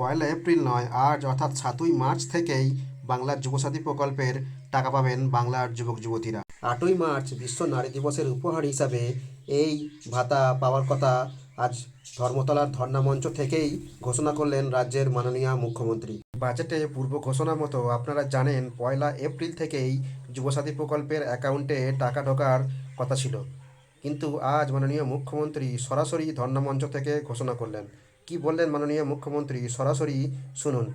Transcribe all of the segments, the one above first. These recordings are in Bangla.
পয়লা এপ্রিল নয়, আজ অর্থাৎ 7ই মার্চ থেকেই বাংলার যুবসাথী প্রকল্পের টাকা পাবেন বাংলার যুবক যুবতীরা। 8ই মার্চ বিশ্ব নারী দিবসের উপহার হিসাবে এই ভাতা পাওয়ার কথা আজ ধর্মতলার ধর্ণা মঞ্চ থেকেই ঘোষণা করলেন রাজ্যের মাননীয় মুখ্যমন্ত্রী। বাজেটে পূর্ব ঘোষণা মতো আপনারা জানেন 1লা এপ্রিল থেকেই যুবসাথী প্রকল্পের অ্যাকাউন্টে টাকা ঢোকার কথা ছিল, কিন্তু আজ মাননীয় মুখ্যমন্ত্রী সরাসরি ধর্ণা মঞ্চ থেকে ঘোষণা করলেন। কি বললেন মাননীয় মুখ্যমন্ত্রী, সরাসরি শুনুন।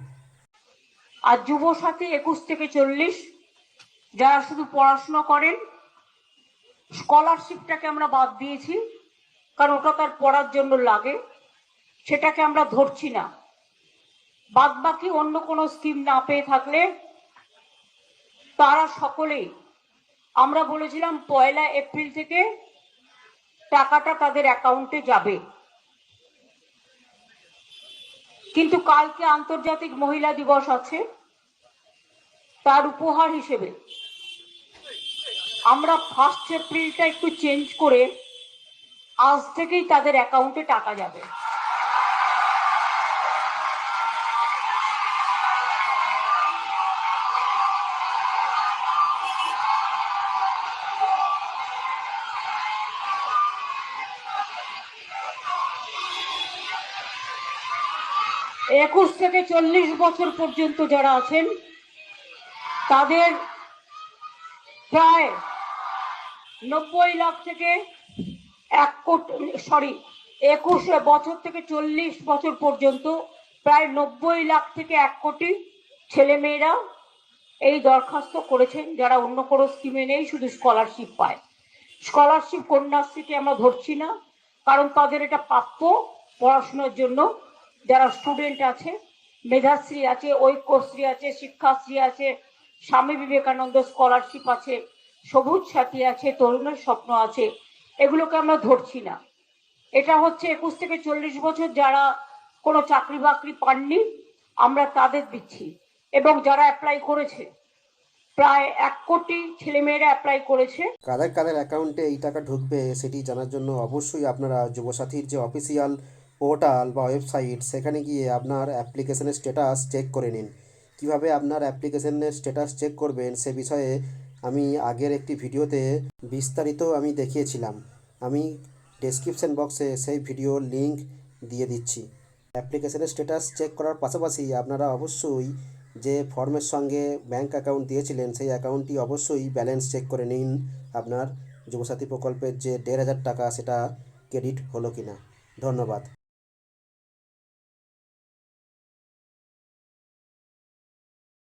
আর যুবসাথী 21 থেকে 40 যারা শুধু পড়াশোনা করেন, স্কলারশিপটাকে আমরা বাদ দিয়েছি, কারণ ওটা তার পড়ার জন্য লাগে, সেটাকে আমরা ধরছি না। বাদ বাকি অন্য কোনো স্কিম না পেয়ে থাকলে তারা সকলেই, আমরা বলেছিলাম 1লা এপ্রিল থেকে টাকাটা তাদের অ্যাকাউন্টে যাবে। কিন্তু কালকে আন্তর্জাতিক মহিলা দিবস আছে, তার উপহার হিসেবে আমরা 1 এপ্রিলটা একটু চেঞ্জ করে আজ থেকেই তাদের অ্যাকাউন্টে টাকা যাবে। একুশ থেকে 40 বছর পর্যন্ত যারা আছেন তাদের প্রায় 90 লাখ থেকে 1 কোটি, 21 বছর থেকে 40 বছর পর্যন্ত প্রায় 90 লাখ থেকে 1 কোটি ছেলে মেয়েরা এই দরখাস্ত করেছেন, যারা অন্য কোনো স্কিমে নেই, শুধু স্কলারশিপ পায়। স্কলারশিপ কন্যাশ্রীকে আমরা ধরছি না, কারণ তাদের এটা প্রাপ্য পড়াশোনার জন্য। যারা স্টুডেন্ট আছে, মেধাশ্রী আছে, ঐক্যশ্রী আছে, শিক্ষাশ্রী আছে, স্বামী বিবেকানন্দ স্কলারশিপ আছে, সবুজ সাথী আছে, তরুণের স্বপ্ন আছে, এগুলোকে আমরা ধরছি না। এটা হচ্ছে 21 থেকে 40 বছর যারা কোনো চাকরি বাকরি পাননি, আমরা তাদের দিচ্ছি। এবং যারা অ্যাপ্লাই করেছে, প্রায় 1 কোটি ছেলেমেয়েরা অ্যাপ্লাই করেছে। কাদের কাদের অ্যাকাউন্টে এই টাকা ঢুকবে সেটি জানার জন্য অবশ্যই আপনারা যুবসাথীর যে অফিসিয়াল পোর্টাল বা ওয়েবসাইট, সেখানে গিয়ে আপনার অ্যাপ্লিকেশনের স্ট্যাটাস চেক করে নিন। কিভাবে আপনার অ্যাপ্লিকেশনের স্ট্যাটাস চেক করবেন সে বিষয়ে আমি আগের একটি ভিডিওতে বিস্তারিত দেখিয়েছিলাম। আমি ডেসক্রিপশন বক্সে সেই ভিডিওর লিঙ্ক দিয়ে দিচ্ছি। অ্যাপ্লিকেশনের স্ট্যাটাস চেক করার পাশাপাশি আপনারা অবশ্যই যে ফর্মের সঙ্গে ব্যাংক অ্যাকাউন্ট দিয়েছিলেন সেই অ্যাকাউন্টটি অবশ্যই ব্যালেন্স চেক করে নিন, আপনার যুবসাথী প্রকল্পের যে 1,500 টাকা সেটা ক্রেডিট হলো কিনা। ধন্যবাদ।